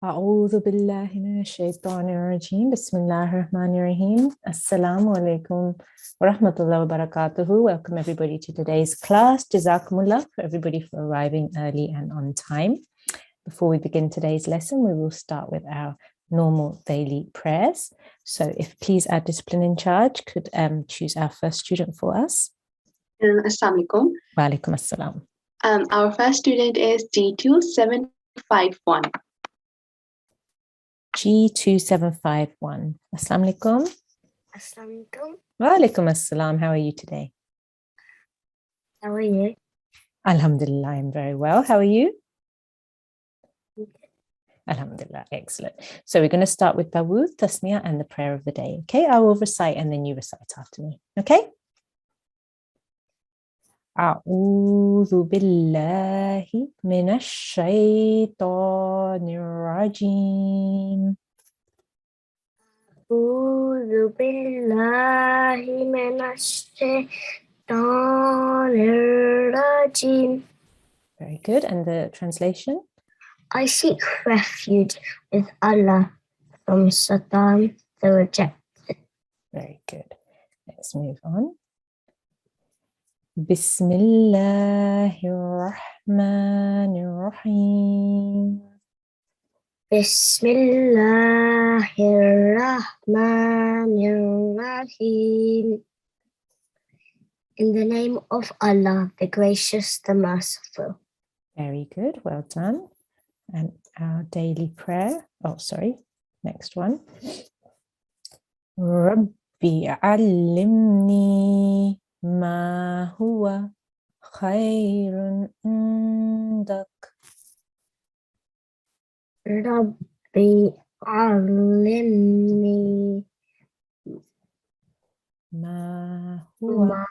أعوذ بالله من الشيطان الرجيم بسم الله الرحمن الرحيم Assalamu alaikum wa rahmatullahi wa barakatuhu. Welcome everybody to today's class. Jazakumullah for everybody for arriving early and on time. Before we begin today's lesson, we will start with our normal daily prayers. So if please our discipline in charge could choose our first student for us. Assalamu alaikum. Wa alaikum assalam. Our first student is G2 751. G2751. Assalamu alaikum. Assalamu alaikum. Wa alaikum assalam. How are you today? How are you? Alhamdulillah, I'm very well. How are you? Alhamdulillah, excellent. So we're going to start with Dawood, Tasmiyah, and the prayer of the day. Okay, I will recite and then you recite after me. Okay? أعوذ بالله من الشيطان الرجيم أعوذ بالله من الشيطان الرجيم. Very good. And the translation? I seek refuge with Allah from Satan the rejected. Very good. Let's move on. بسم الله الرحمن الرحيم بسم الله الرحمن الرحيم. In the name of Allah, the gracious, the merciful. Very good. Well done. And our daily prayer. Oh, sorry. Next one. ربي علمني ما هو خير عندك ربي علمني ما هو ما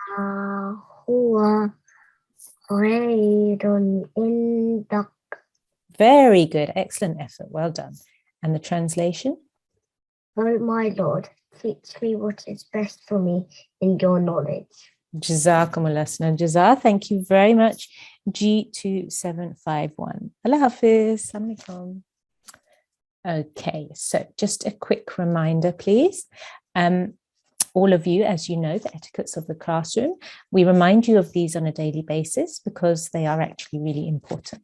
هو خير عندك. Very good. Excellent effort. Well done. And the translation? Oh my Lord, teach me what is best for me in your knowledge. Jazakumullah Jaza. Thank you very much. G2751. Allah Hafiz. Assalamu alaikum. Okay, so just a quick reminder, please. All of you, as you know, the etiquettes of the classroom, we remind you of these on a daily basis because they are actually really important.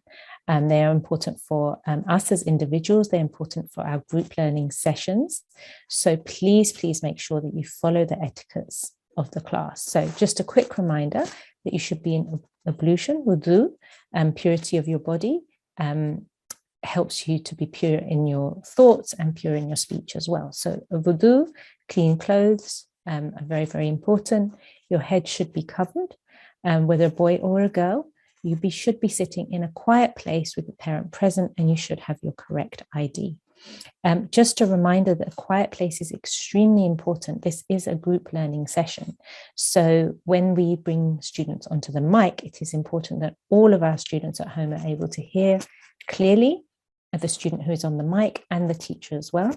They are important for us as individuals. They're important for our group learning sessions. So please make sure that you follow the etiquettes of the class. So just a quick reminder that you should be in ablution, wudu, purity of your body, helps you to be pure in your thoughts and pure in your speech as well. So wudu, clean clothes are very, very important. Your head should be covered, whether a boy or a girl. You should be sitting in a quiet place with the parent present, and you should have your correct ID. Just a reminder that a quiet place is extremely important. This is a group learning session. So when we bring students onto the mic, it is important that all of our students at home are able to hear clearly the student who is on the mic and the teacher as well.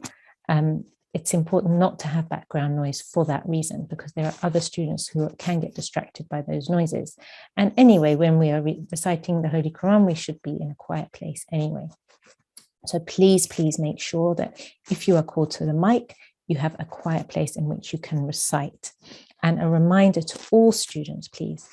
It's important not to have background noise for that reason, because there are other students who can get distracted by those noises. And anyway, when we are reciting the Holy Quran, we should be in a quiet place anyway. So please make sure that if you are called to the mic, you have a quiet place in which you can recite. And a reminder to all students, please,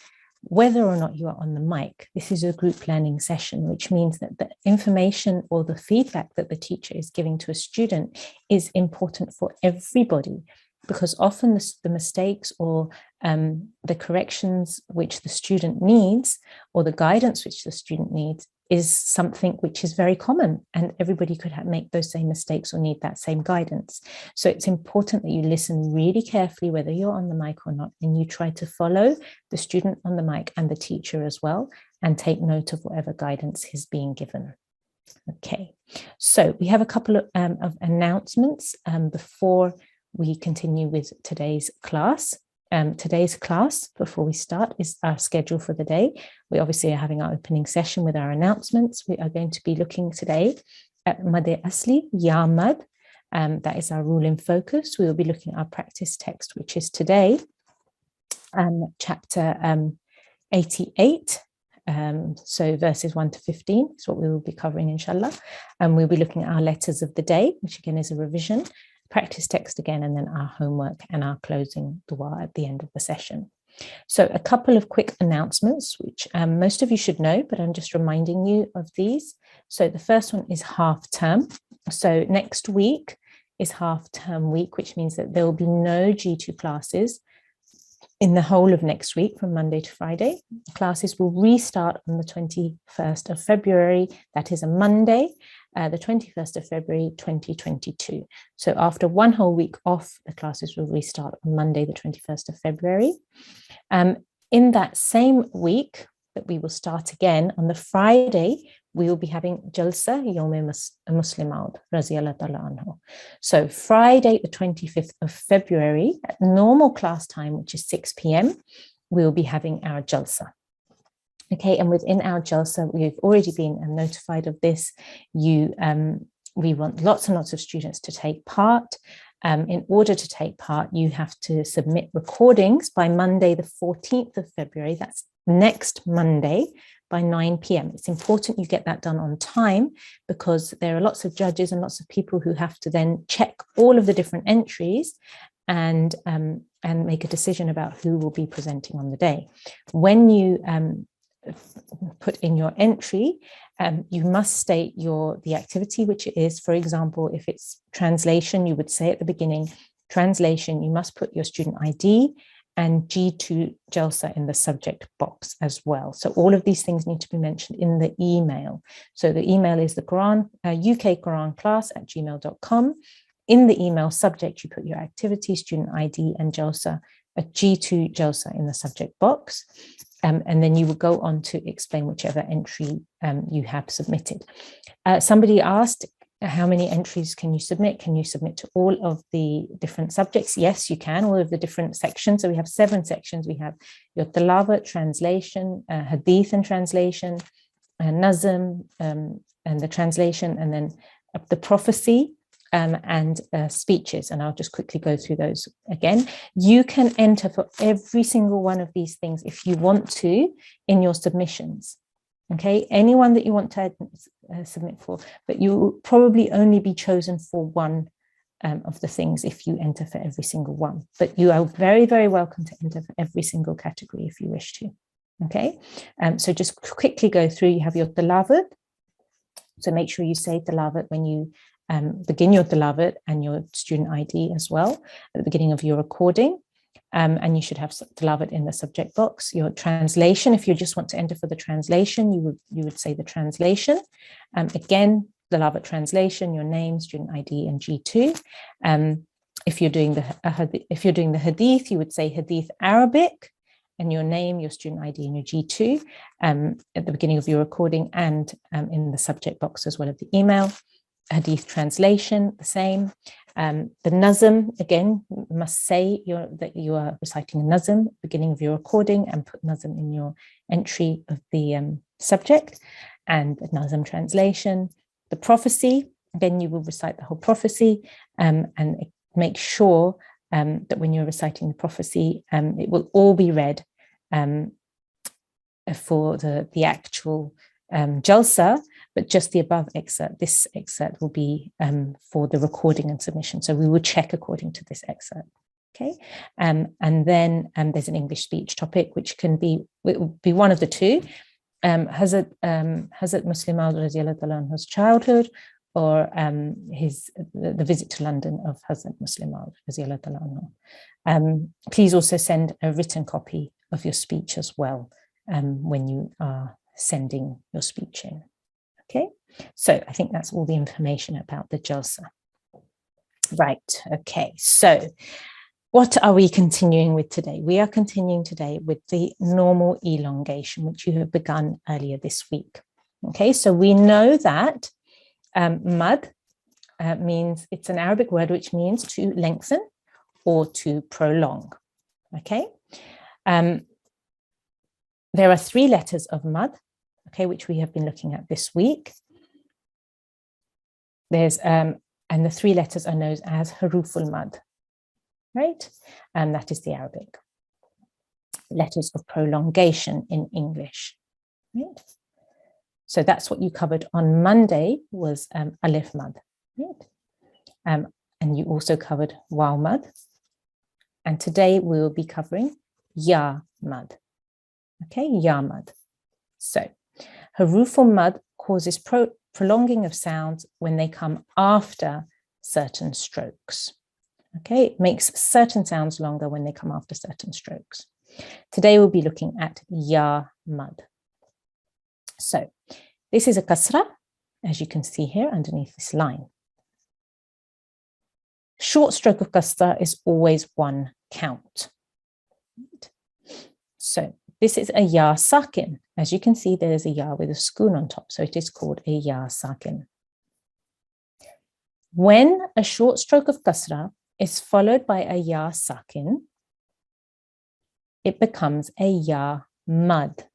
whether or not you are on the mic, this is a group learning session, which means that the information or the feedback that the teacher is giving to a student is important for everybody, because often the mistakes or the corrections which the student needs or the guidance which the student needs is something which is very common, and everybody could make those same mistakes or need that same guidance. So it's important that you listen really carefully, whether you're on the mic or not, and you try to follow the student on the mic and the teacher as well, and take note of whatever guidance is being given. Okay, so we have a couple of announcements before we continue with today's class. Today's class, before we start, is our schedule for the day. We obviously are having our opening session with our announcements. We are going to be looking today at Mad Asli, Ya Mad. That is our rule in focus. We will be looking at our practice text, which is today, chapter 88, So verses 1 to 15 is what we will be covering, inshallah. And we'll be looking at our letters of the day, which again is a revision, practice text again, and then our homework and our closing dua at the end of the session. So a couple of quick announcements, which most of you should know, but I'm just reminding you of these. So the first one is half term. So next week is half term week, which means that there will be no G2 classes in the whole of next week from Monday to Friday. Classes will restart on the 21st of February. That is a Monday, the 21st of February, 2022. So after one whole week off, the classes will restart on Monday, the 21st of February. In that same week that we will start again, on the Friday, we will be having Jalsa Yawm Muslim Maud Raziyallahu Ta'ala Anhu. So Friday, the 25th of February, at normal class time, which is 6 p.m., we will be having our Jalsa. Okay, and within our Jalsa, we've already been notified of this. We want lots and lots of students to take part. In order to take part, you have to submit recordings by Monday, the 14th of February. That's next Monday by 9 p.m. It's important you get that done on time, because there are lots of judges and lots of people who have to then check all of the different entries and make a decision about who will be presenting on the day. When you put in your entry, you must state the activity, which it is. For example, if it's translation, you would say at the beginning, translation, you must put your student ID and G2 Jalsa in the subject box as well. So all of these things need to be mentioned in the email. So the email is the Quran, UK Quran class @gmail.com. In the email subject, you put your activity, student ID, and Jalsa, a G2 Jalsa in the subject box. And then you will go on to explain whichever entry you have submitted. Somebody asked, how many entries can you submit? Can you submit to all of the different subjects? Yes, you can, all of the different sections. So we have 7 sections. We have your tilawat, translation, hadith and translation, nazm, and the translation, and then the prophecy, and speeches. And I'll just quickly go through those again. You can enter for every single one of these things if you want to in your submissions. Okay, anyone that you want to submit for, but you will probably only be chosen for one of the things if you enter for every single one. But you are very, very welcome to enter for every single category if you wish to. Okay, so just quickly go through. You have your tilawat. So make sure you say tilawat when you begin your tilawat, and your student ID as well at the beginning of your recording. And you should have tilawat in the subject box. Your translation, if you just want to enter for the translation, you would say the translation. Again, tilawat translation, your name, student ID, and G2. If you're doing the hadith, you would say hadith Arabic, and your name, your student ID, and your G2 at the beginning of your recording, and in the subject box as well as the email. Hadith translation, the same. The nazm, again, you must say that you are reciting a nazm, beginning of your recording, and put nazm in your entry of the subject, and the nazm translation. The prophecy, again, you will recite the whole prophecy, and make sure that when you're reciting the prophecy, it will all be read for the actual Jalsa, but just the above excerpt, this excerpt will be for the recording and submission. So we will check according to this excerpt. Okay, and then there's an English speech topic, which can be one of the two, Hazrat Muslim Maud Raziyallahu Ta'ala Anhu's childhood, or the visit to London of Hazrat Muslim Maud Raziyallahu Ta'ala Anhu. Please also send a written copy of your speech as well when you are sending your speech in. Okay, so I think that's all the information about the Jalsa. Right, okay, so what are we continuing with today? We are continuing today with the normal elongation, which you have begun earlier this week. Okay, so we know that mad means, it's an Arabic word which means to lengthen or to prolong. Okay, there are 3 letters of mad, okay, which we have been looking at this week. There's and the 3 letters are known as haruful mad, right? And that is the Arabic letters of prolongation in English. right? So that's what you covered on Monday was alif mad, right? And you also covered waw mad. And today we will be covering ya mad, okay, ya mad. So haruful mad causes prolonging of sounds when they come after certain strokes. Okay, it makes certain sounds longer when they come after certain strokes. Today we'll be looking at ya mad. So this is a kasra, as you can see here underneath this line. Short stroke of kasra is always one count. So this is a ya sakin. As you can see, there is a ya with a sukoon on top, so it is called a ya sakin. When a short stroke of kasra is followed by a ya sakin, it becomes a ya mad.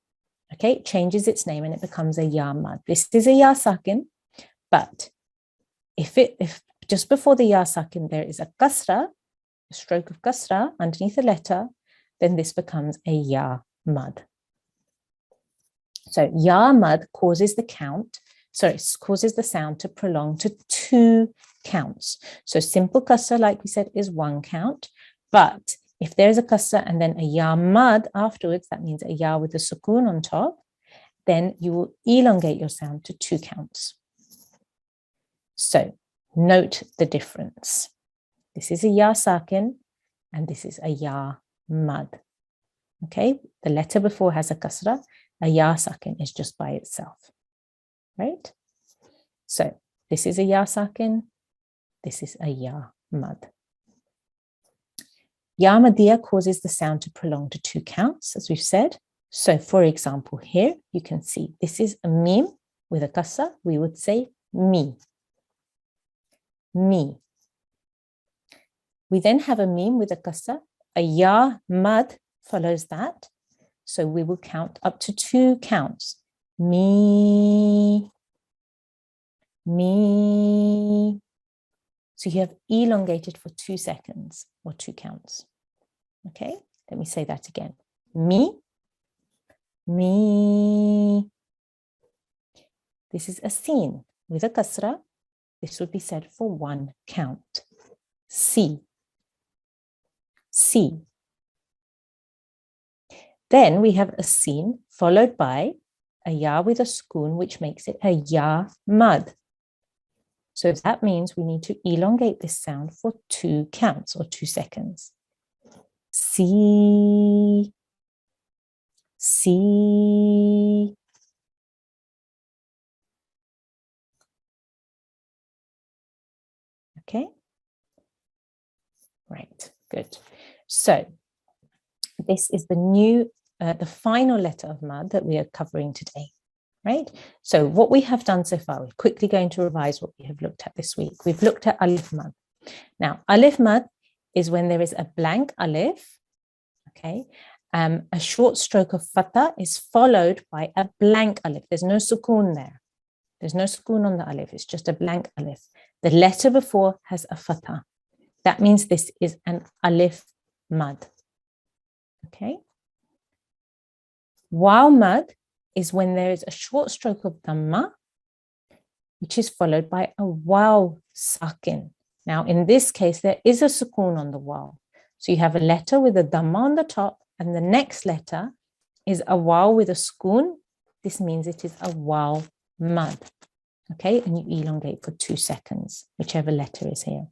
Okay, it changes its name and it becomes a ya mad. This is a ya sakin, but if just before the ya sakin there is a kasra, a stroke of kasra underneath a letter, then this becomes a ya mad. So ya mad causes causes the sound to prolong to 2 counts. So simple kasra, like we said, is 1 count, but if there's a kasra and then a ya mad afterwards, that means a ya with a sukoon on top, then you will elongate your sound to 2 counts. So note the difference. This is a ya sakin and this is a ya mad. Okay, the letter before has a kasra, a ya sakin is just by itself, right? So this is a ya sakin, this is a ya mad. Ya madiyya causes the sound to prolong to 2 counts, as we've said. So for example, here you can see this is a mim with a kasra, we would say mi. Mi. We then have a mim with a kasra, a ya mad follows that. So we will count up to 2 counts. Mi, mi. So you have elongated for 2 seconds or 2 counts. Okay, let me say that again. Mi, mi. This is a sin with a kasra. This would be said for 1 count. Si, si. Then we have a sin followed by a ya with a sukoon, which makes it a ya mad. So that means we need to elongate this sound for 2 counts or 2 seconds. Si, si. Okay. Right, good. So this is the final letter of mad that we are covering today, right? So what we have done so far, we're quickly going to revise what we have looked at this week. We've looked at alif mad. Now, alif mad is when there is a blank alif, okay? A short stroke of fatha is followed by a blank alif. There's no sukoon there. There's no sukoon on the alif. It's just a blank alif. The letter before has a fatha. That means this is an alif mad. Okay. Waw mad is when there is a short stroke of dhamma, which is followed by a waw sakin. Now, in this case, there is a sukoon on the waw. So you have a letter with a dhamma on the top, and the next letter is a waw with a sukoon. This means it is a waw mad. Okay, and you elongate for 2 seconds, whichever letter is here.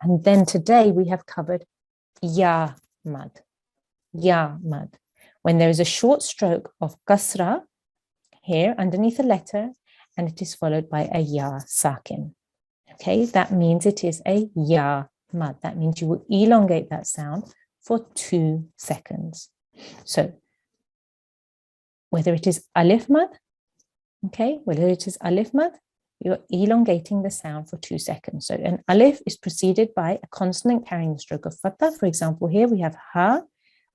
And then today we have covered ya mad. Ya mad. When there is a short stroke of kasra here underneath a letter, and it is followed by a ya sakin. Okay, that means it is a ya mad. That means you will elongate that sound for 2 seconds. So whether it is alif mad, okay, whether it is alif mad, you're elongating the sound for 2 seconds. So an alif is preceded by a consonant carrying the stroke of fatha. For example, here we have ha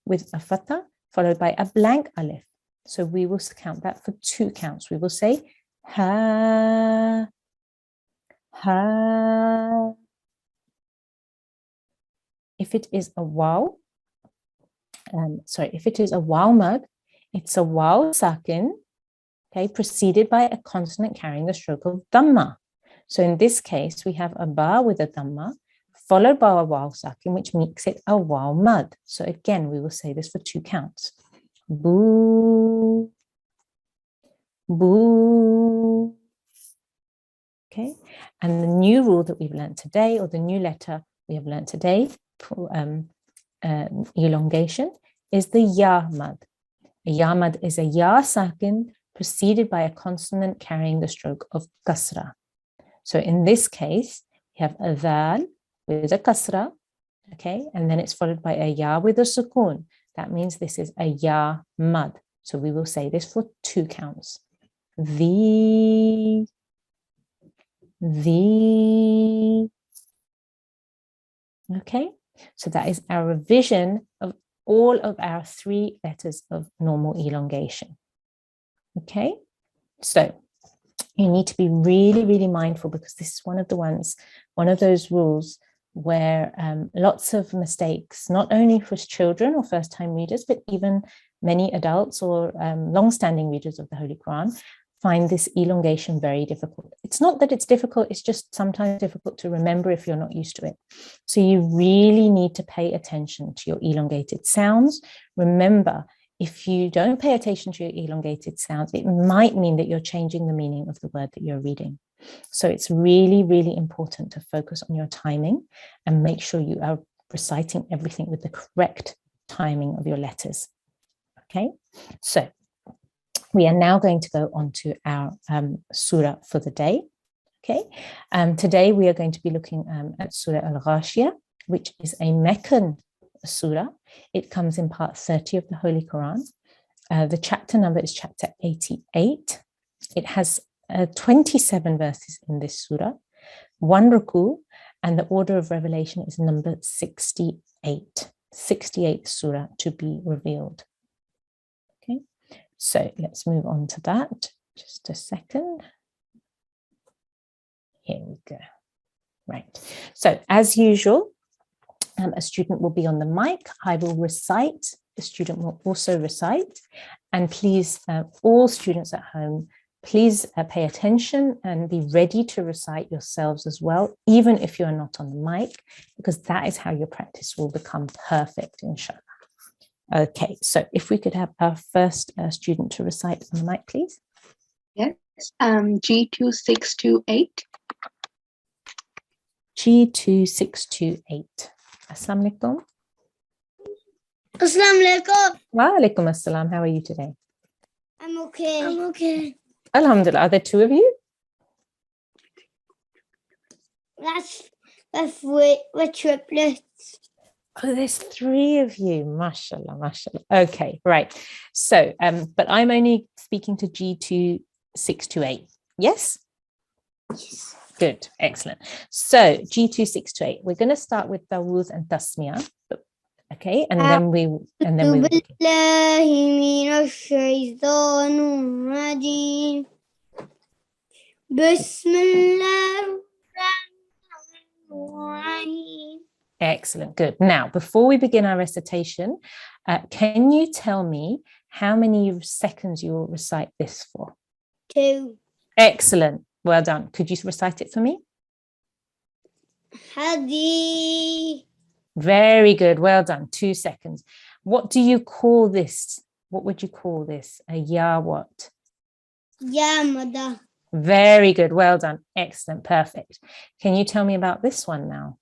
with a fatha followed by a blank alif. So we will count that for 2 counts. We will say ha, ha. If it is a waw, if it is a waw mad, It's a waw sakin, okay, preceded by a consonant carrying the stroke of dhamma. So in this case, we have a ba with a dhamma, followed by a waw sakin, which makes it a waw mad. So again, we will say this for 2 counts. Boo, boo. Okay, and the new rule that we've learned today, or the new letter we have learned today for elongation, is the ya mad. A ya mad is a ya sakin preceded by a consonant carrying the stroke of kasra. So in this case, we have a dhal with a kasra, okay, and then it's followed by a ya with a sukun. That means this is a ya mad. So we will say this for 2 counts. The. Okay, so that is our revision of all of our 3 letters of normal elongation. Okay, so you need to be really, really mindful, because this is one of those rules where lots of mistakes, not only for children or first-time readers, but even many adults or long-standing readers of the Holy Quran find this elongation very difficult. It's not that it's difficult, it's just sometimes difficult to remember if you're not used to it. So you really need to pay attention to your elongated sounds. Remember, if you don't pay attention to your elongated sounds, it might mean that you're changing the meaning of the word that you're reading. So it's really, really important to focus on your timing and make sure you are reciting everything with the correct timing of your letters. Okay, so we are now going to go on to our surah for the day. Okay, today we are going to be looking at Surah Al-Ghashiyah, which is a Meccan surah. It comes in part 30 of the Holy Quran. The chapter number is chapter 88. It has 27 verses in this surah, 1 ruku, and the order of revelation is number 68. 68th surah to be revealed. Okay, so let's move on to that. Just a second. Here we go. Right. So as usual, a student will be on the mic. I will recite. The student will also recite. And please, all students at home, please pay attention and be ready to recite yourselves as well, even if you're not on the mic, because that is how your practice will become perfect, inshallah. Okay, so if we could have our first student to recite on the mic, please. Yes, G2628. G2628. Assalamu alaikum. Assalamu alaikum. Wa alaikum assalam. How are you today? I'm okay. I'm okay. Alhamdulillah. Are there 2 of you? We're triplets. Oh, there's 3 of you. Mashallah, mashallah. Okay, right. So, but I'm only speaking to G2628. Yes? Yes. Good, excellent. So G2628, we're going to start with Tawuz and Tasmiyah. Okay, and then we Excellent, good. Now, before we begin our recitation, can you tell me how many seconds you will recite this for? 2. Excellent, well done. Could you recite it for me? Hadi. Very good, well done. 2 seconds. What do you call this? What would you call this? A ya what? Ya mada. Very good, well done. Excellent, perfect. Can you tell me about this one now?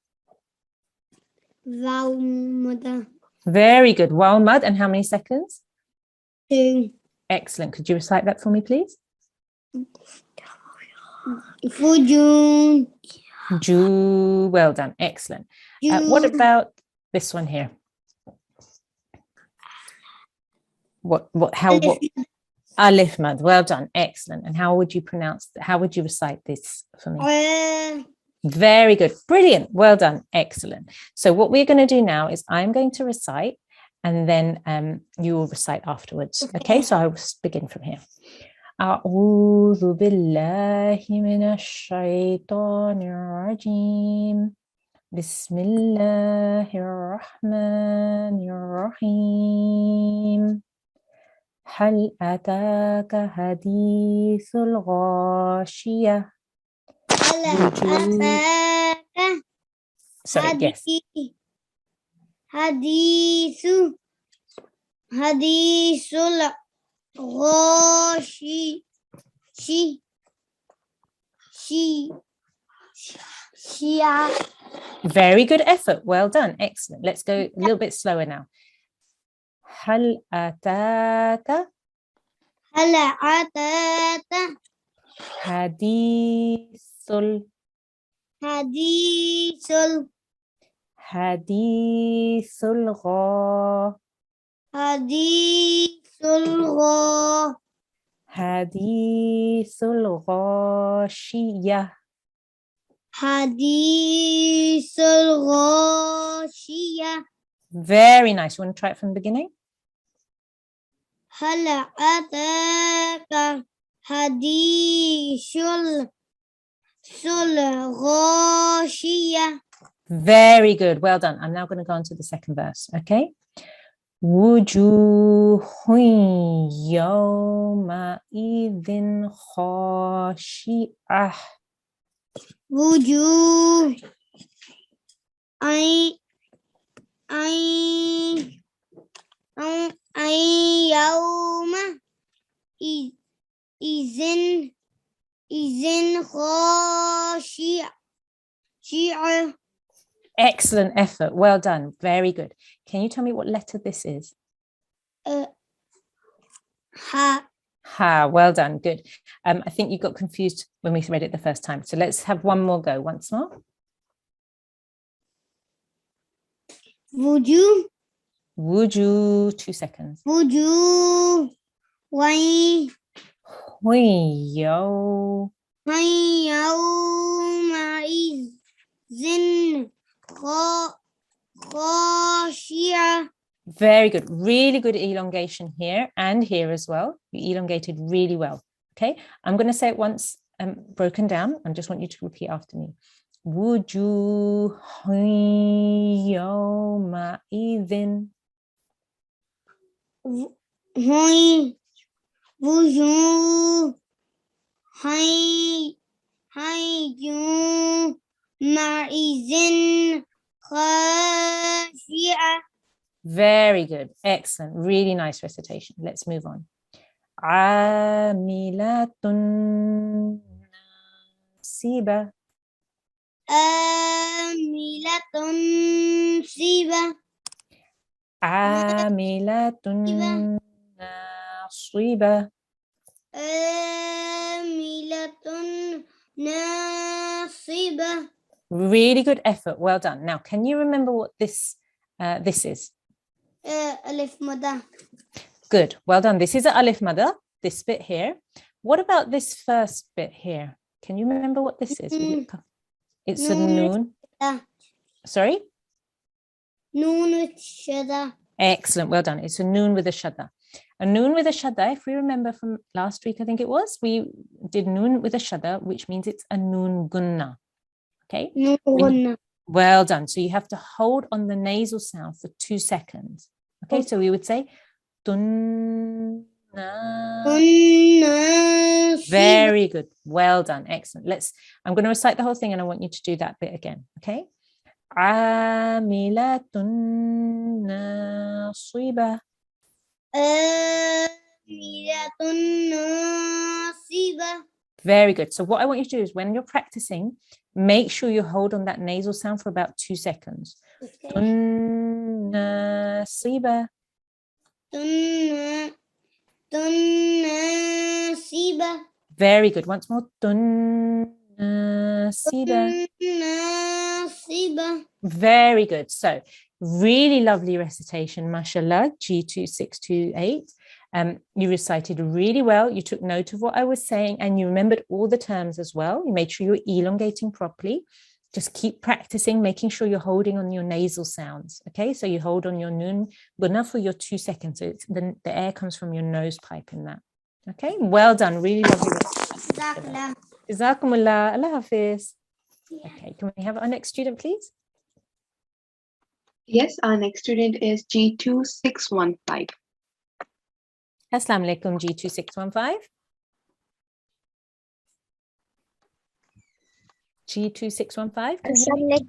Waw mada. Very good. Waw mad, and how many seconds? 2. Excellent. Could you recite that for me, please? Fujun. Ju. Well done. Excellent. What about this one here? What? Alif mad. Well done. Excellent. And how would you recite this for me? Very good. Brilliant. Well done. Excellent. So what we're going to do now is I'm going to recite, and then you will recite afterwards. Okay, so I will begin from here. أعوذ بالله من الشيطان الرجيم بسم الله الرحمن الرحيم هل أتاك حديث الغاشية هل أتاك Sorry, yes. حديث الغاشية Very good effort. Well done. Excellent. Let's go a little bit slower now. هل أتاك حديث حديث حديث الغاشية حديث الغاشية. Very nice. You want to try it from the beginning? هل أتاك حديث الغاشية. Very good. Well done. I'm now going to go on to the second verse. Okay. وجوه يومئذ خاشعة وجوه يوم إذن خاشعة. Excellent effort. Well done. Very good. Can you tell me what letter this is? Ha. Ha. Well done. Good. I think you got confused when we read it the first time. So let's have one more go. Once more. Would you? 2 seconds. Would you? Why? Yo. Very good. Really good elongation here and here as well. You elongated really well. Okay. I'm going to say it once broken down. I just want you to repeat after me. وجوه يومئذ Very good. Excellent. Really nice recitation. Let's move on. عاملة ناصبة عاملة ناصبة Really good effort. Well done. Now, can you remember what this is? Alif Mada. Good. Well done. This is a Alif Mada, this bit here. What about this first bit here? Can you remember what this is? It's a noon. Sorry? Noon with shadda. Excellent. Well done. It's a noon with a shadda. A noon with a shadda, if we remember from last week, I think it was, we did noon with a shadda, which means it's a noon gunna. Okay? Well done. So you have to hold on the nasal sound for 2 seconds. Okay, so we would say dunna. Very good. Well done. Excellent. I'm going to recite the whole thing and I want you to do that bit again. Okay. عاملة ناصبة Very good. So what I want you to do is when you're practicing, make sure you hold on that nasal sound for about 2 seconds. Okay. ناصبة Very good. Once more. ناصبة Very good. So really lovely recitation, mashallah, G2 628. You recited really well. You took note of what I was saying and you remembered all the terms as well. You made sure you were elongating properly. Just keep practicing, making sure you're holding on your nasal sounds. Okay, so you hold on your noon gunna for your 2 seconds. So it's the air comes from your nose pipe in that. Okay, well done. Really lovely. Jazakumullah. Allah Hafiz. Okay, can we have our next student, please? Yes, our next student is G2 615. Assalamu alaikum G2615. G2615. Can you hear me?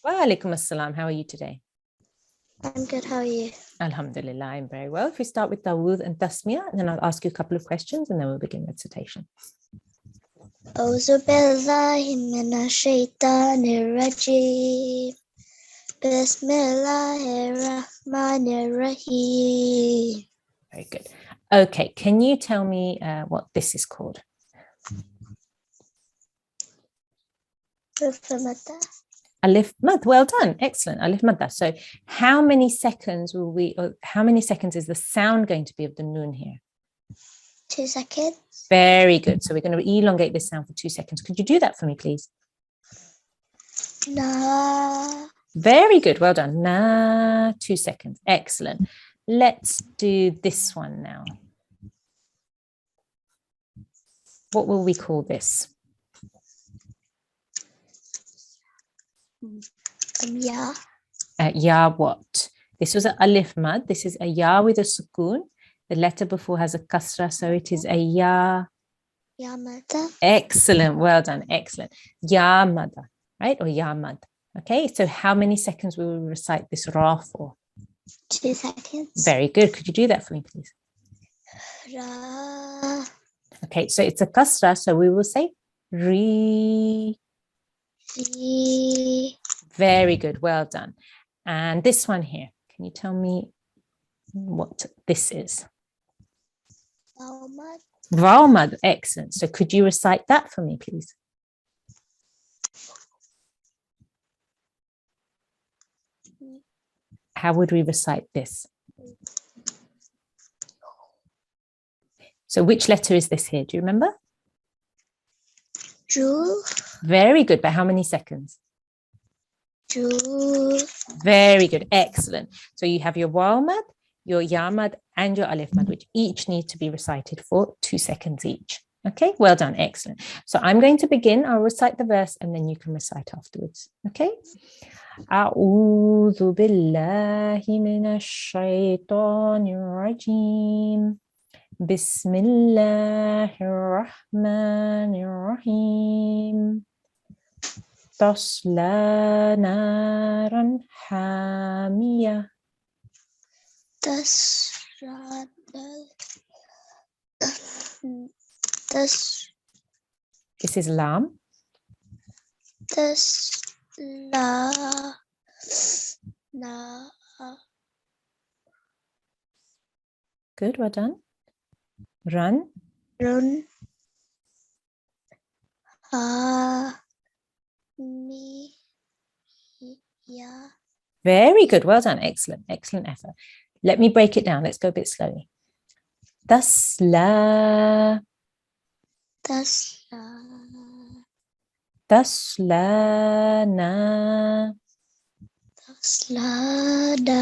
Wa alaikum assalam. How are you today? I'm good. How are you? Alhamdulillah, I'm very well. If we start with Dawood and Tasmiyah, and then I'll ask you a couple of questions and then we'll begin recitation. أعوذ بالله من الشيطان الرجيم بسم الله الرحمن الرحيم. Very good. Okay, can you tell me what this is called? Alif mad. Well done. Excellent. Alif madda. So how many seconds will we, or how many seconds is the sound going to be of the noon here? 2 seconds. Very good. So we're going to elongate this sound for 2 seconds. Could you do that for me, please? Na. Very good. Well done. Na, 2 seconds. Excellent. Let's do this one now. What will we call this? Ya. Ya what? This was an alif mad. This is a ya with a sukoon. The letter before has a kasra, so it is a ya. Ya mada. Excellent. Well done. Excellent. Ya mada, right? Or ya mad. Okay, so how many seconds will we recite this ra for? 2 seconds. Very good. Could you do that for me, please? Ra. Okay, so it's a kasra, so we will say re. Ji. Very good. Well done. And this one here, can you tell me what this is? Almad. Valmad. Excellent. So could you recite that for me, please? How would we recite this? So which letter is this here? Do you remember? Ju. Very good. But how many seconds? Ju. Very good. Excellent. So you have your walmad, your yamad, and your alif mad, which each need to be recited for 2 seconds each. Okay, well done. Excellent. So I'm going to begin. I'll recite the verse and then you can recite afterwards. Okay. أعوذ بالله من الشيطان الرجيم بسم الله الرحمن الرحيم تصلى نارا حامية. This is lam. Good, well done. Run. Run. Mi. Ya. Very good, well done. Excellent, excellent effort. Let me break it down. Let's go a bit slowly. Tasla. Tasla. Taslana. Taslada.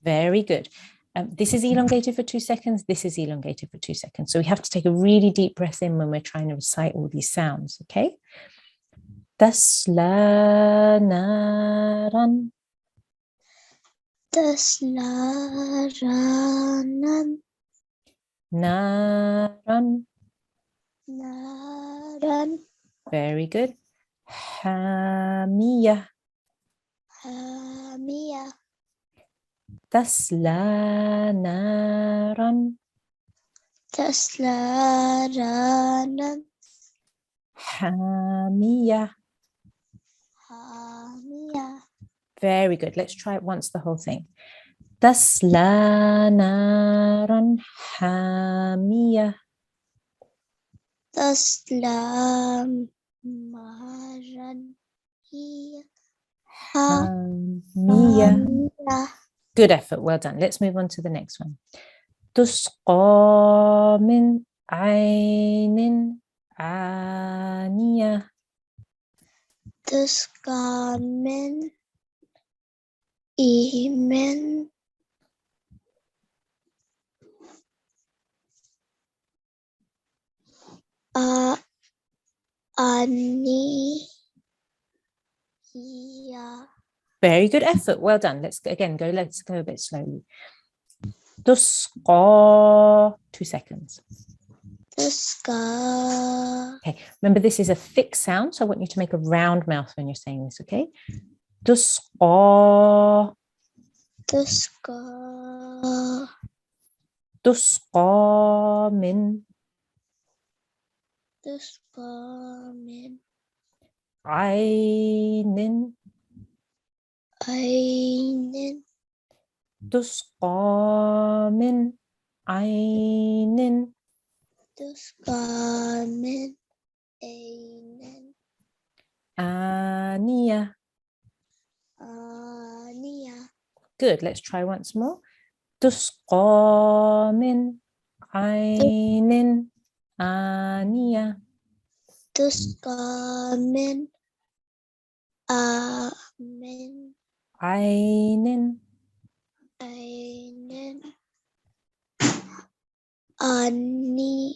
Very good. This is elongated for 2 seconds. This is elongated for 2 seconds. So we have to take a really deep breath in when we're trying to recite all these sounds, okay? Tasla naran. Tasla ranan. Naran. Naran. Very good. Hamiyah. Hamiyah. Tasla naran. Tasla ranan. Hamiyah. Hamiyah. Very good. Let's try it once, the whole thing. Tasla naran hamiyah. Tasla maran. Hamiyah. Good effort. Well done. Let's move on to the next one. Tusqa min aynin aniyah. Tusqa min iman ani. Yeah. Very good effort. Well done. Let's go a bit slowly. Tusqa. 2 seconds. Tusqa. Okay, remember this is a thick sound, so I want you to make a round mouth when you're saying this, okay? Tusqa. Tusqa. Tusqa min Tusqa min aynin. aynin. Tusqa min aynin. Tusqa min aynin. Aniyah. Aniyah. Good, let's try once more. Tusqa min aynin aniyah. Tusqa min min Aynin. aynin. Aniyah.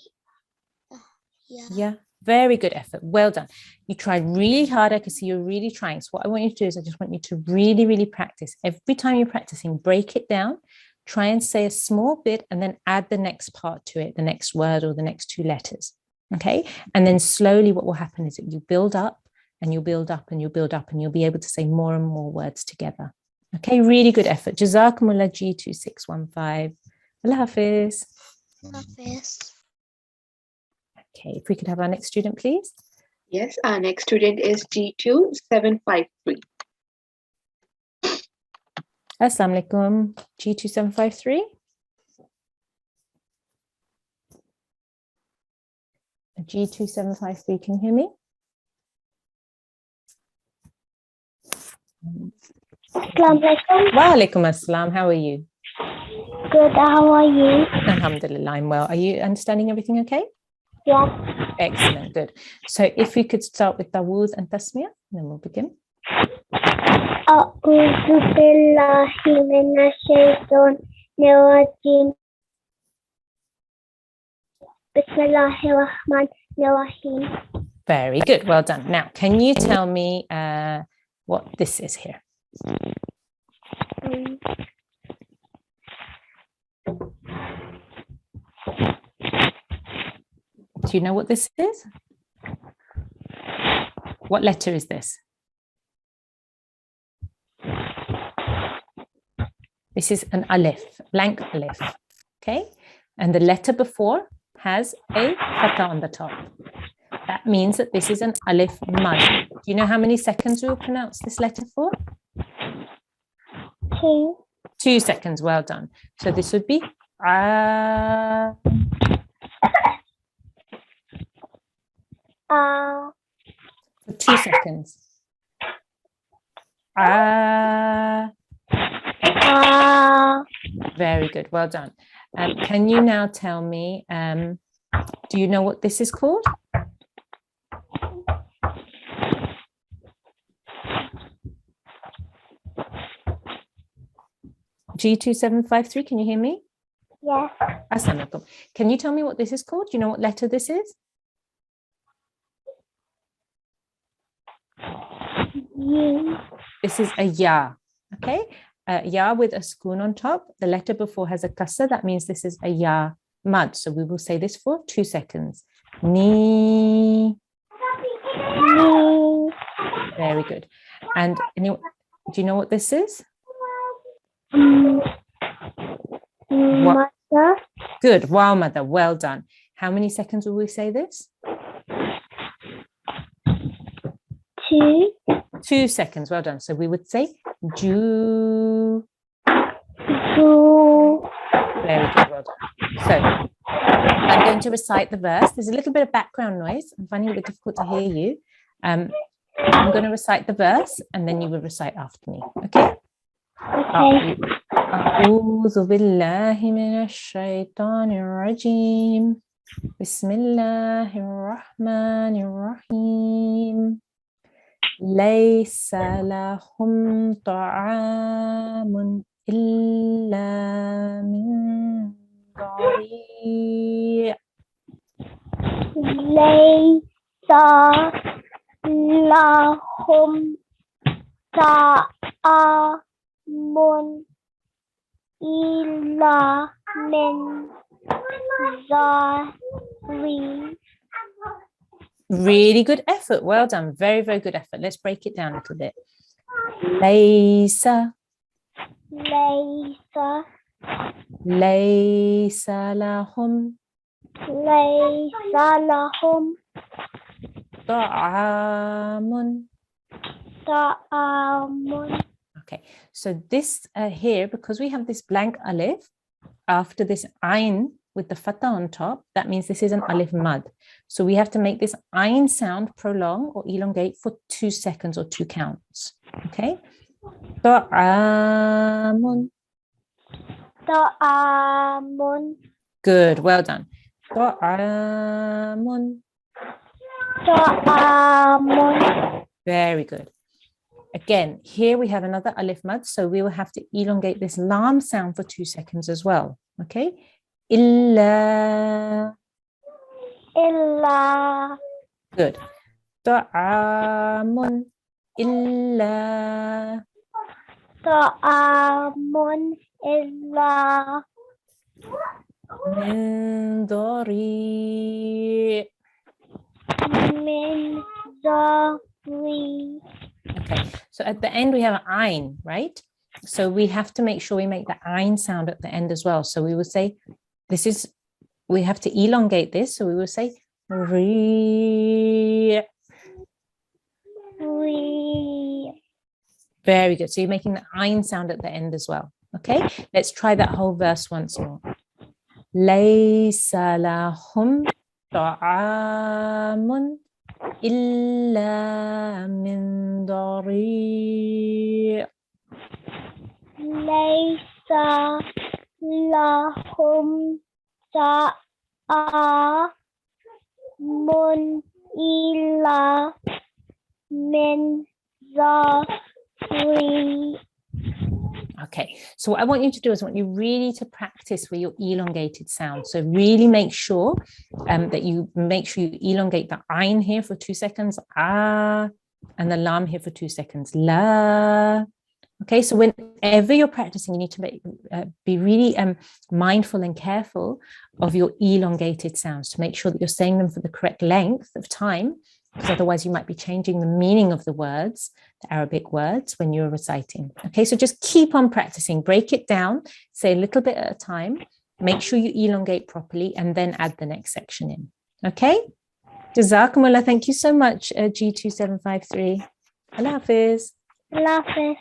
Yeah, very good effort. Well done. You tried really hard. I can see you're really trying. So what I want you to do is I just want you to really, really practice. Every time you're practicing, break it down. Try and say a small bit and then add the next part to it, the next word or the next 2 letters. Okay. And then slowly what will happen is that you build up and you'll build up and you'll build up and you'll be able to say more and more words together. Okay. Really good effort. Jazakumullah G2 615. Allah Hafiz. Hafiz. Okay. If we could have our next student, please. Yes, our next student is G2 753. Assalamu alaikum. G2 753. G2 753, can you hear me? Assalamu alaikum. Wa alaikum assalam. How are you? Good, how are you? Alhamdulillah, I'm well. Are you understanding everything okay? Yes. Excellent, good. So if we could start with Tawuz and Tasmiyah, then we'll begin. A'udhu billahi minash shaitanir rajim. Bismillahirrahmanirrahim. Very good, well done. Now, can you tell me what this is here? Do you know what this is? What letter is this? This is an alif, blank alif, okay? And the letter before has a fatha on the top. That means that this is an alif mad. Do you know how many seconds we will pronounce this letter for? 2. 2 seconds, well done. So this would be for 2 seconds. Very good, well done. Can you now tell me, do you know what this is called? G2753, can you hear me? Yes. Assalamu alaikum. Can you tell me what this is called? Do you know what letter this is? This is a ya, okay? Ya with a sukoon on top. The letter before has a kasra. That means this is a ya mad. So we will say this for 2 seconds. Ni. Very good. And do you know what this is? Mother. Good. Wow, mother. Well done. How many seconds will we say this? 2. 2 seconds. Well done. So we would say ju. Very good. Well done. So I'm going to recite the verse. There's a little bit of background noise. I'm finding it a bit difficult to hear you. I'm going to recite the verse and then you will recite after me. Okay? Okay. أعوذ بالله من الشيطان الرجيم بسم الله الرحمن الرحيم ليس لهم طعام إلا من ضريع ليس لهم طعام إلا min zari. Really good effort. Well done. Very, very good effort. Let's break it down a little bit. Laysa. Laysa. Laysa lahum Laysa lahum ta'amun. ta'amun. Okay, so this here, because we have this blank alif after this ayn with the fatha on top, that means this is an alif mad. So we have to make this ayn sound prolong or elongate for 2 seconds or 2 counts. Okay, ta'amun. Ta'amun. Good, well done. Ta'amun. Ta'amun. Very good. Again, here we have another alif mad, so we will have to elongate this lam sound for 2 seconds as well. Okay, illa. Illa. Good. Ta'amun illa. Ta'amun illa Min dari. min zari. Okay, so at the end we have ayn, right? So we have to make sure we make the ayn sound at the end as well. So we will say, we have to elongate this. So we will say, ri. Ri. Very good. So you're making the ayn sound at the end as well. Okay, let's try that whole verse once more. Laysa lahum ta'amun illa min dari. Laysa lahum ta'amun illa min zari. Okay, so what I want you to do is I want you really to practice with your elongated sound. So really make sure that you elongate the ayn here for 2 seconds, ah, and the lam here for 2 seconds, la. Okay, so whenever you're practicing, you need to be really mindful and careful of your elongated sounds to make sure that you're saying them for the correct length of time, because otherwise you might be changing the meaning of the words, the Arabic words, when you're reciting. Okay, so just keep on practicing, break it down, say a little bit at a time, make sure you elongate properly, and then add the next section in. Okay? Jazakumullah, thank you so much, G2753. Allah Hafiz. Allah Hafiz.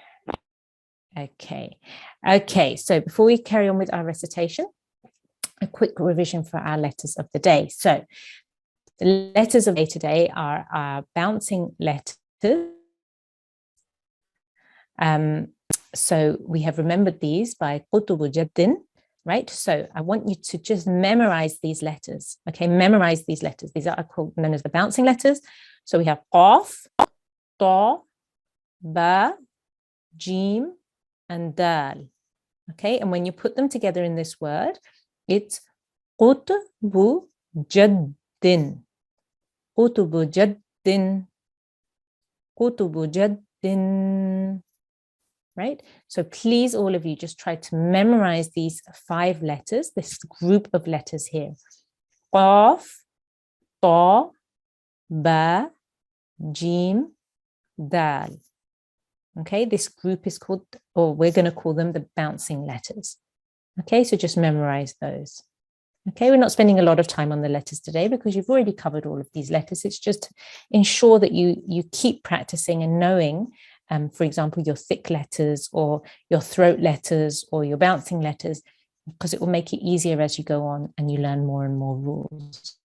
Okay, so before we carry on with our recitation, a quick revision for our letters of the day. So the letters of the day today are our bouncing letters. So we have remembered these by Qutubu Jaddin, right? So I want you to just memorize these letters. Okay, memorize these letters. These are known as the bouncing letters. So we have Qaf, Ta, Ba, Jim, and Dal. Okay, and when you put them together in this word, it's Qutubu Jaddin. Qutubu Jaddin. Qutubu Jaddin. Right? So please, all of you, just try to memorize these 5 letters, this group of letters here. Qaf, Ta, Ba, Jim, Dal. Okay, this group is called, or we're going to call them the bouncing letters. Okay, so just memorize those. Okay, we're not spending a lot of time on the letters today because you've already covered all of these letters. It's just to ensure that you keep practicing and knowing, for example, your thick letters or your throat letters or your bouncing letters, because it will make it easier as you go on and you learn more and more rules.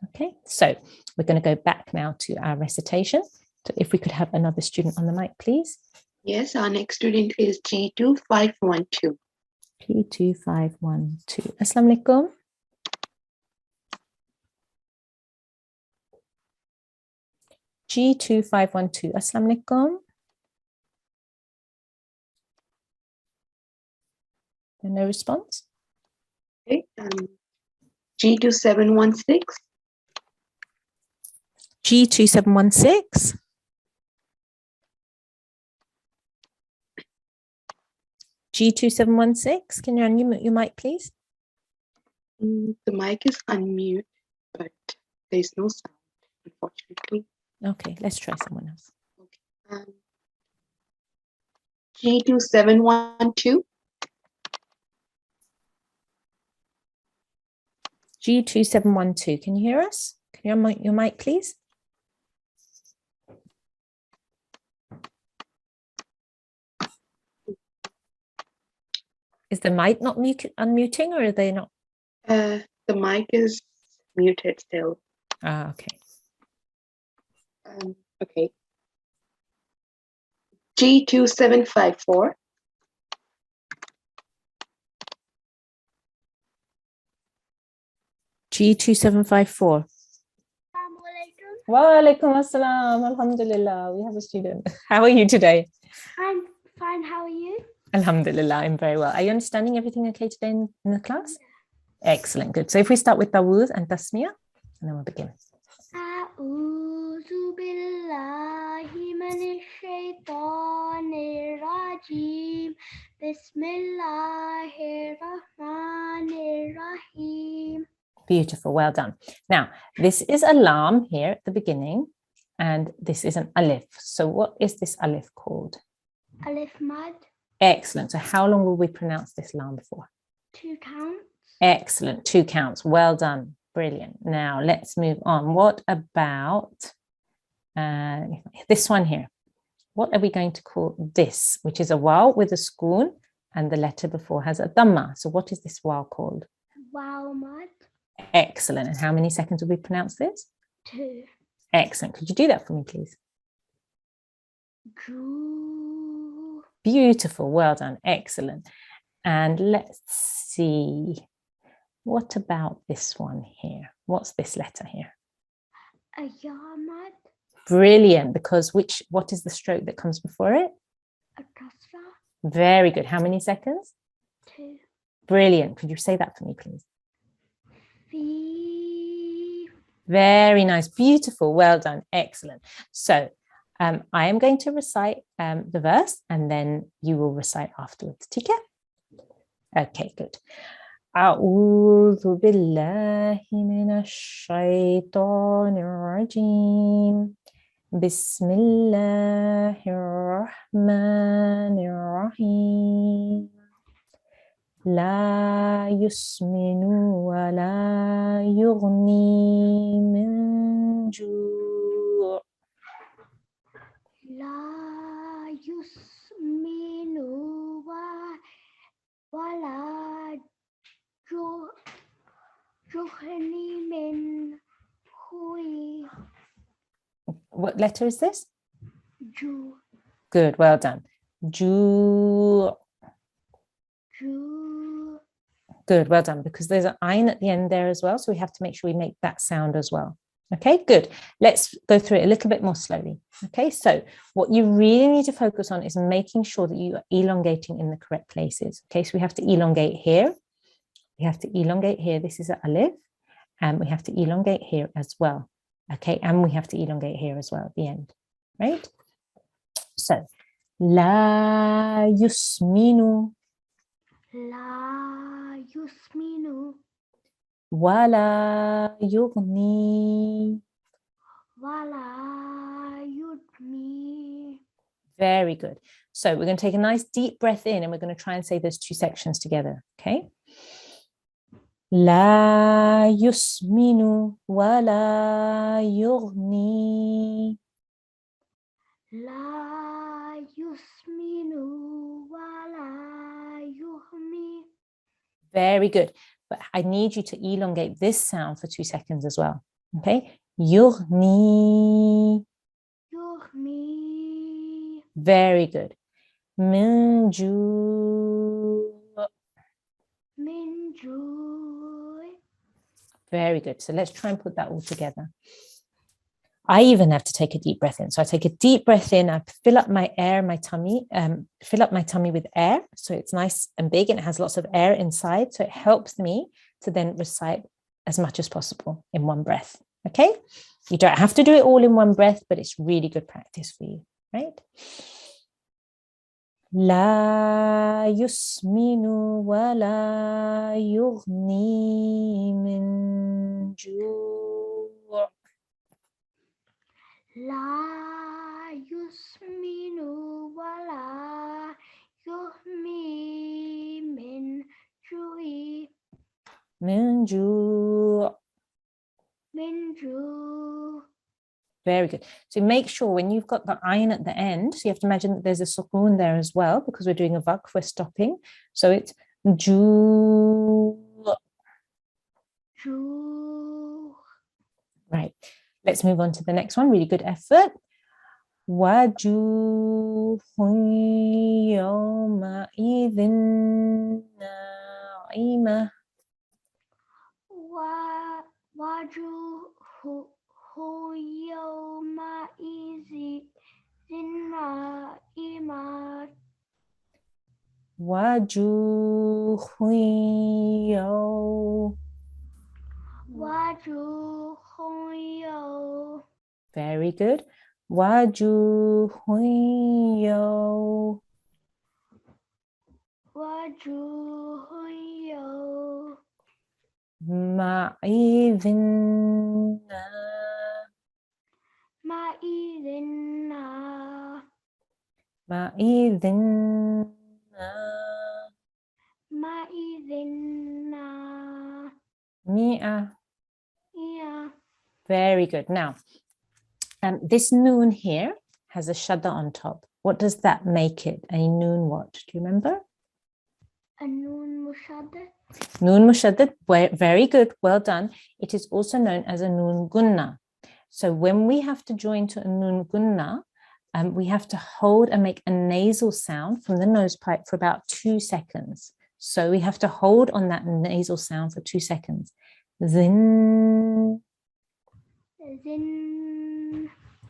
Okay, so we're going to go back now to our recitation. So if we could have another student on the mic, please. Yes, our next student is G2512. G2512. Assalamu alaikum. G2512. Assalamu alaikum. No response? Okay, G2716. G2716. G2716. Can you unmute your mic, please? The mic is unmute, but there's no sound, unfortunately. Okay, let's try someone else. G2 712. G2712, can you hear us? Can you unmute your mic, please? Is the mic not unmuting, or are they not? The mic is muted still. Ah, okay. Okay. G2 754. G2754. Wa alaikum assalam. Alhamdulillah. We have a student. How are you today? I'm fine. How are you? Alhamdulillah, I'm very well. Are you understanding everything okay today in the class? Excellent, good. So if we start with Tawuz and Tasmiyah, and then we'll begin. A'udhu billahi minash shaitanir rajeem. Bismillahir rahmanir rahim. Beautiful, well done. Now, this is a lam here at the beginning, and this is an alif. So what is this alif called? Alif mad. Excellent. So how long will we pronounce this lam for? 2 counts. Excellent, 2 counts. Well done. Brilliant. Now let's move on. What about this one here? What are we going to call this, which is a waw with a sukoon, and the letter before has a dhamma. So what is this waw called? Waw mad. Excellent. And how many seconds will we pronounce this? 2. Excellent. Could you do that for me, please? Ju. Beautiful. Well done. Excellent. And let's see. What about this one here? What's this letter here? A yamad. Brilliant. Because what is the stroke that comes before it? A kasra. Very good. How many seconds? 2. Brilliant. Could you say that for me, please? Fi. Very nice. Beautiful. Well done. Excellent. So I am going to recite the verse, and then you will recite afterwards. Okay, good. أعوذ بالله من الشيطان الرجيم بسم الله الرحمن الرحيم لا يسمن ولا يغني من جوع La yusminu wala juhni min hui. What letter is this? Ju. Good, well done. Ju. Ju. Good, well done, because there's an ayn at the end there as well, so we have to make sure we make that sound as well. Okay, good. Let's go through it a little bit more slowly. Okay, so what you really need to focus on is making sure that you are elongating in the correct places. Okay, so we have to elongate here. We have to elongate here. This is an alif, and we have to elongate here as well. Okay, and we have to elongate here as well at the end, right? So, la yusminu. La yusminu. Wala yughni. Wala yudni. Very good. So we're going to take a nice deep breath in, and we're going to try and say those 2 sections together. Okay. La yusminu wala yughni. La yusminu wala yuhni. Very good. But I need you to elongate this sound for 2 seconds as well. Okay. Yughni. Yuhni. Very good. Min ju. Min joy. Very good. So let's try and put that all together. I even have to take a deep breath in. So I take a deep breath in, I fill up my air, my tummy, fill up my tummy with air. So it's nice and big and it has lots of air inside. So it helps me to then recite as much as possible in one breath. Okay. You don't have to do it all in one breath, but it's really good practice for you, right? لا يسمن ولا يغني من جوع. لا يسمن ولا يغني من جوع. من جوع. من جوع. Very good. So make sure when you've got the ayn at the end, so you have to imagine that there's a sukoon there as well, because we're doing a waqf, we're stopping. So it's ju. Right. Let's move on to the next one. Really good effort. وَجُوهٌ يَوْمَئِذٍ نَاعِمَةٌ. وجوه يومئذ ناعمة. وَجُوهٌ وجوه Very good. وَجُوهٌ يومئذ مئة. Very good. Now, this noon here has a shadda on top. What does that make it? A noon what? Do you remember? النون مشدد. Noon mushaddad. Very good. Well done. It is also known as a noon gunna. So when we have to join to a noon gunna, we have to hold and make a nasal sound from the nose pipe for about 2 seconds. So we have to hold on that nasal sound for 2 seconds. Zin. زن.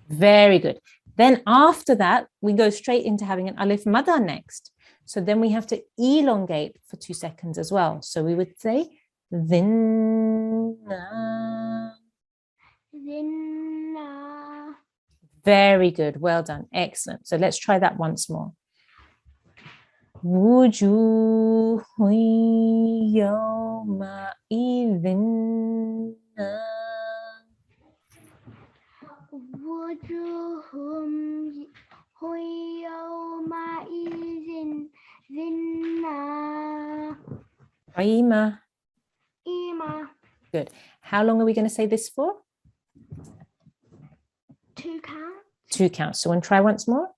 Very good. Then after that, we go straight into having an alif madda next. So then we have to elongate for 2 seconds as well. So we would say zinna. زنا. Very good. Well done. Excellent. So let's try that once more. وجوه يومئذ وجوههم يومئذ زنا. عيمة. إيمة. Good. How long are we going to say this for? 2 counts. 2 counts. So we'll try once more.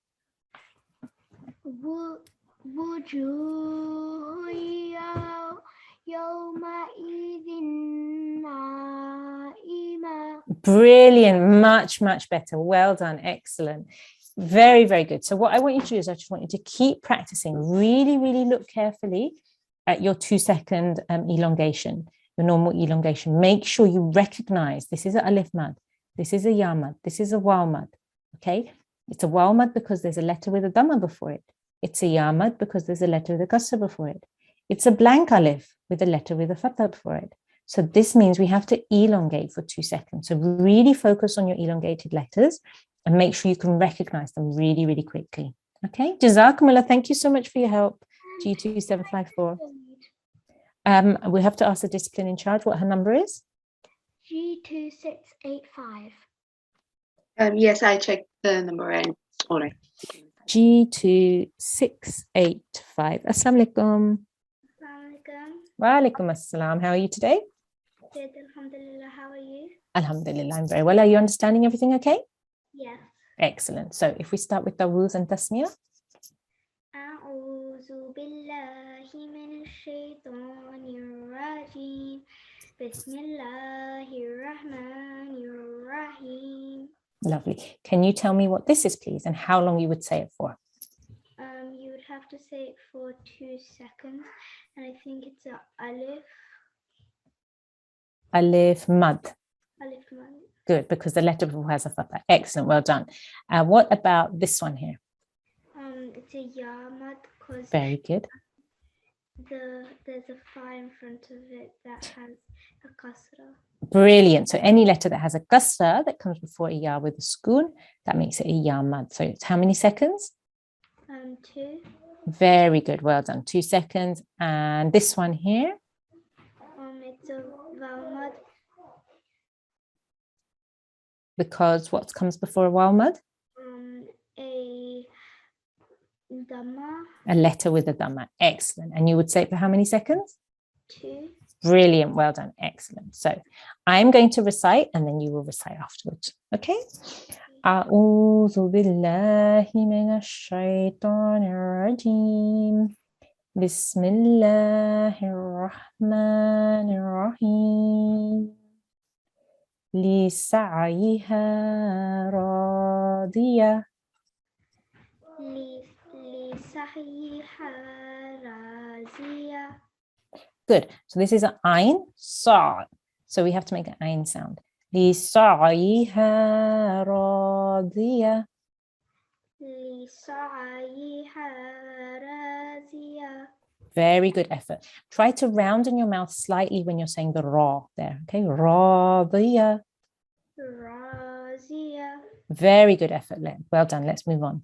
وجوه يومئذ ناعمة. Brilliant. Much, much better. Well done. Excellent. Very, very good. So what I want you to do is I just want you to keep practicing. Really, really look carefully at your 2-second elongation, your normal elongation. Make sure you recognize this is a alif mad, this is a ya mad, this is a waw mad. Okay, it's a waw mad because there's a letter with a dhamma before it. It's a ya mad because there's a letter with a kasra before it. It's a blank alif with a letter with a fatha before it. So this means we have to elongate for 2 seconds. So really focus on your elongated letters and make sure you can recognize them really, really quickly. Okay, Jazakumullah, thank you so much for your help. G2754. We have to ask the discipline in charge what her number is. G2685. Yes, I checked the number and all right. G2685. Assalamu alaikum. Wa alaikum assalam. How are you today? Good, alhamdulillah. How are you? Alhamdulillah, I'm very well. Are you understanding everything okay? Yes. Excellent. So if we start with Tawuz and Tasmiyah. أعوذ بالله من الشيطان الرجيم. بسم الله الرحمن الرحيم. Lovely. Can you tell me what this is, please, and how long you would say it for? You would have to say it for 2 seconds, and I think it's a alif. Alif mad. Alif mad. Good, because the letter before has a fatha. Excellent, well done. What about this one here? It's a ya mad because Very good. there's a fa in front of it that has a kasra. Brilliant. So any letter that has a kasra that comes before a ya with a sukoon, that makes it a ya mad. So it's how many seconds? 2. Very good. Well done. 2 seconds. And this one here. It's a vowel mud. Because what comes before a vowel mud? A dhamma. A letter with a dhamma. Excellent. And you would say it for how many seconds? 2. Brilliant. Well done. Excellent. So I'm going to recite and then you will recite afterwards. Okay? أعوذ بالله من الشيطان الرجيم بسم الله الرحمن الرحيم لسعيها راضية لسعيها راضية. Good. So this is an ayn, sa. So we have to make an ayn sound. لسعيها راضية. لسعيها راضية. Very good effort. Try to round in your mouth slightly when you're saying the ra there. Okay, راضية. راضية. Very good effort. Well done. Let's move on.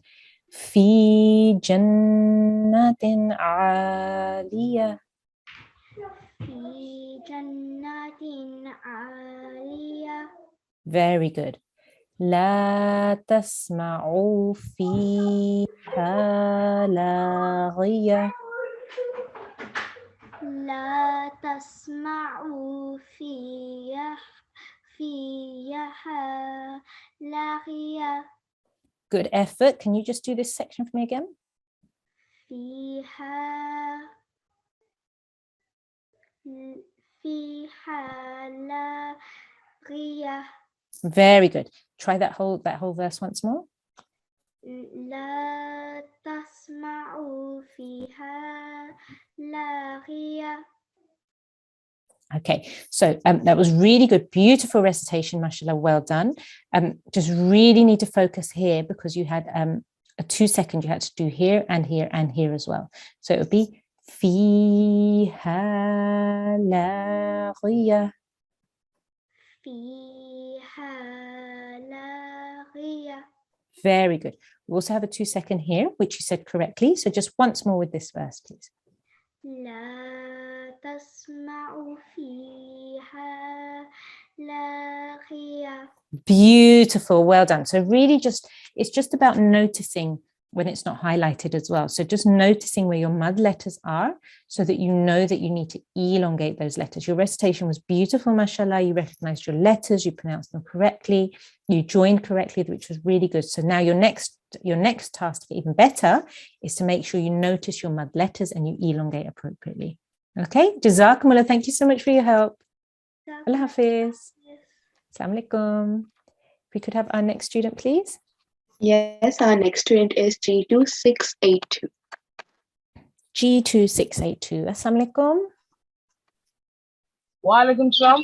في جنة عالية. في جنة عالية. Very good. لا تسمعوا فيها لاغية. لا تسمعوا فيها لاغية. Good effort. Can you just do this section for me again? فيها لاغية. Very good. Try that whole verse once more. لا تسمعوا فيها لاغية. Okay, so that was really good. Beautiful recitation, mashallah. Well done. Just really need to focus here because you had a 2 second you had to do here and here and here as well. So it would be فيها لاغية. فيها لاغية. Very good. We also have a 2 second here, which you said correctly. So just once more with this verse, please. لا تسمع فيها لاغية. Beautiful. Well done. So really it's just about noticing when it's not highlighted as well. So just noticing where your mud letters are so that you know that you need to elongate those letters. Your recitation was beautiful, mashallah. You recognized your letters, you pronounced them correctly, you joined correctly, which was really good. So now your next task to get even better is to make sure you notice your mud letters and you elongate appropriately. Okay, Jazakumullah. Thank you so much for your help. Allah Hafiz. Assalamu alaikum. If we could have our next student, please. Yes, our next student is G2682. G2682. Assalamu alaikum. Wa alaikum salam.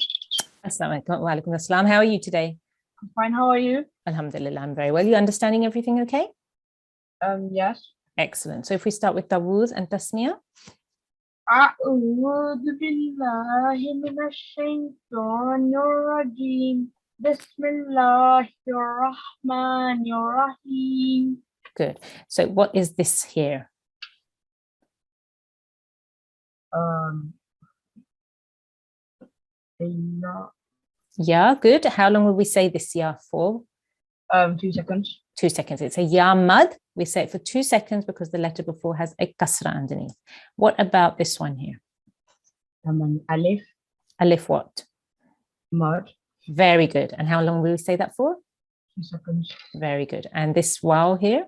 Assalamu alaikum. Wa alaikum assalam. How are you today? I'm fine. How are you? Alhamdulillah, I'm very well. You understanding everything okay? Yes. Excellent. So if we start with Tawuz and Tasmiyah. أعوذ بالله من الشيطان الرجيم بسم الله الرحمن الرحيم. Good. So what is this here? Yeah, good. How long will we say this ya for? 2 seconds. 2 seconds. It's a ya mad. We say it for 2 seconds because the letter before has a kasra underneath. What about this one here? Alif. Alif what? Mud. Very good. And how long will we say that for? 2 seconds. Very good. And this waw here?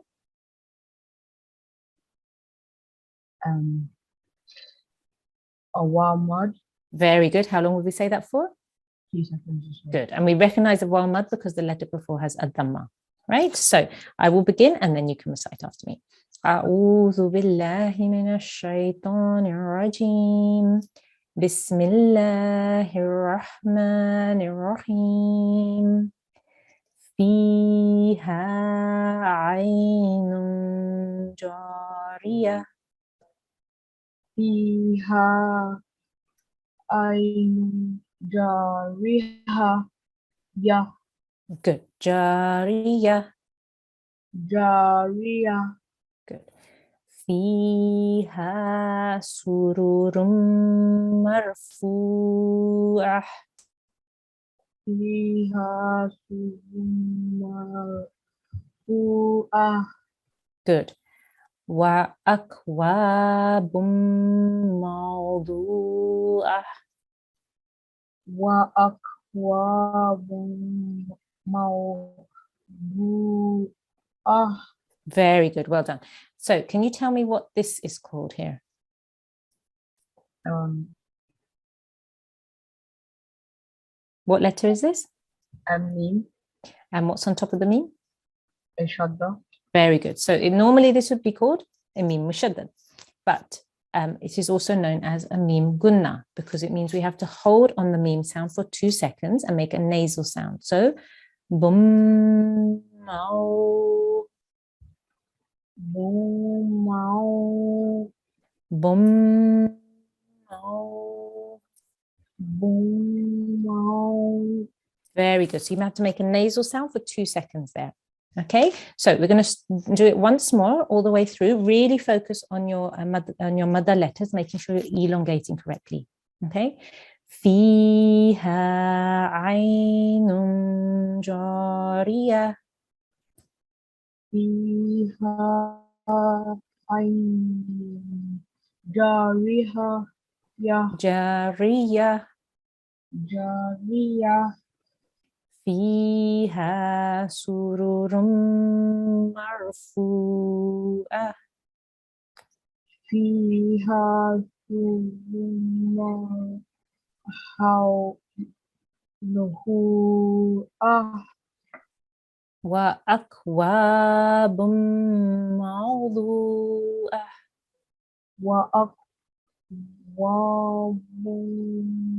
A waw mud. Very good. How long will we say that for? 2 seconds as well. Good. And we recognize the waw mud because the letter before has a dhamma. Right? So I will begin and then you can recite after me. أعوذ بالله من الشيطان الرجيم بسم الله الرحمن الرحيم فيها عين جارية فيها عين جارية. Yeah. Good. جارية. جارية. Good. فيها سرر مرفوعة. فيها سرر مرفوعة. Good. وأكواب موضوعة. وأكواب موضوعة. Very good. Well done. So can you tell me what this is called here? What letter is this? Meme. And what's on top of the meme? Shadda. Very good. So normally this would be called a meme mushaddad, but it is also known as a meme gunna because it means we have to hold on the meme sound for 2 seconds and make a nasal sound. So bum, mau, Boom, mau, bum, mau. boom, mau. Very good. So you have to make a nasal sound for 2 seconds there. Okay, so we're going to do it once more all the way through. Really focus on your mother letters, making sure you're elongating correctly. Okay, فيها عين جارية. فيها عين جارية. جارية. جارية. فيها سرر مرفوعة. فيها سرر مرفوعة. وأكواب موضوعة. وأكواب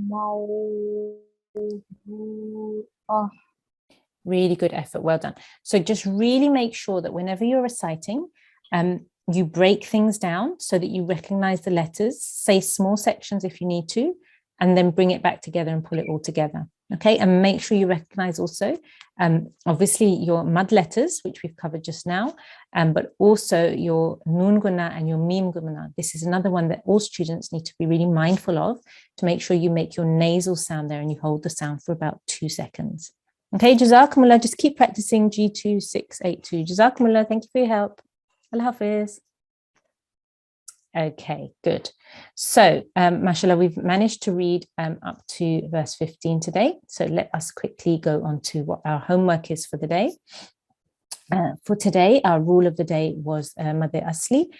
موضوعة. Really good effort. Well done. So just really make sure that whenever you're reciting, you break things down so that you recognize the letters, say small sections if you need to, and then bring it back together and pull it all together. Okay, and make sure you recognize also, obviously your mud letters, which we've covered just now, but also your nun guna and your mim guna. This is another one that all students need to be really mindful of to make sure you make your nasal sound there and you hold the sound for about 2 seconds. Okay, Jazakumullah, just keep practicing G2 682. Jazakumullah, thank you for your help. Allah Hafiz. Okay, good. So, mashallah, we've managed to read up to verse 15 today. So let us quickly go on to what our homework is for the day. For today, our rule of the day was Mad Asli,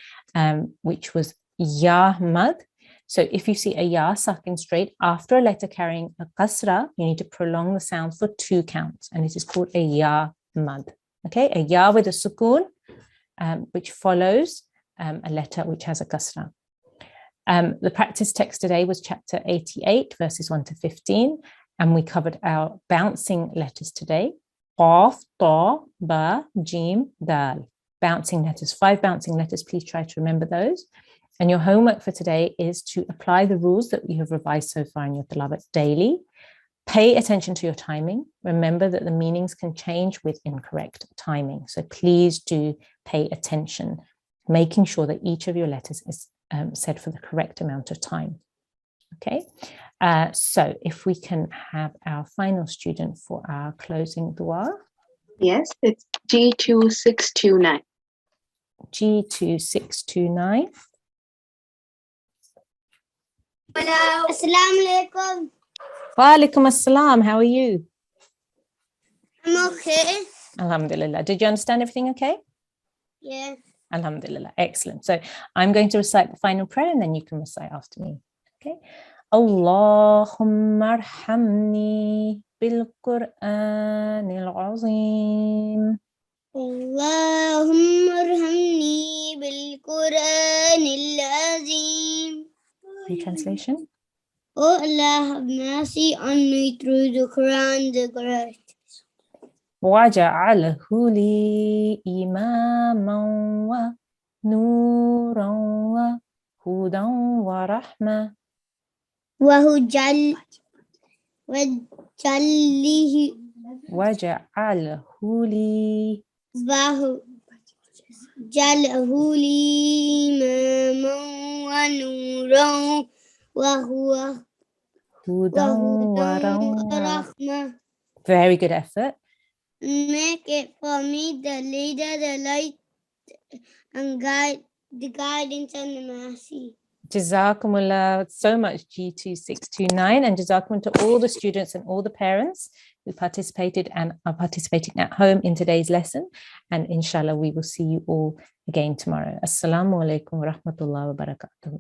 which was Ya Mad. So if you see a Ya sucking straight after a letter carrying a kasra, you need to prolong the sound for 2 counts, and it is called a Ya Mad. Okay, a Ya with a sukoon, which follows a letter which has a kasra. The practice text today was chapter 88, verses 1 to 15, and we covered our bouncing letters today. Qaf, ta, ba, jim, dal. Bouncing letters, 5 bouncing letters. Please try to remember those. And your homework for today is to apply the rules that we have revised so far in your tilawat daily. Pay attention to your timing. Remember that the meanings can change with incorrect timing. So please do pay attention, making sure that each of your letters is said for the correct amount of time. Okay, so if we can have our final student for our closing dua. Yes, it's G2 629. G2 629. Assalamu alaikum. Wa alaikum assalam. How are you? I'm okay. Alhamdulillah. Did you understand everything okay? Yeah. Alhamdulillah. Excellent. So I'm going to recite the final prayer and then you can recite after me. Okay. Allahumma arhamni bil-Qur'an al-azim. Allahumma arhamni bil-Qur'an al-azim. Translation. Oh Allah, have mercy on me through the Quran, the Great. وَجَعَلْهُ لِي إِمَامًا وَنُورًا وَهُدًى وَرَحْمَةً. وَجَعَلْهُ جعله لي إماما ونورا وهو Hudan wa وهدى rahma. ورحمة. Very good effort. Make it for me the leader, the light, and guide, the guidance and the mercy. Jazakumullah so much, G2629, and Jazakumullah to all the students and all the parents who participated and are participating at home in today's lesson. And inshallah, we will see you all again tomorrow. Assalamu alaikum wa rahmatullahi wa barakatuh.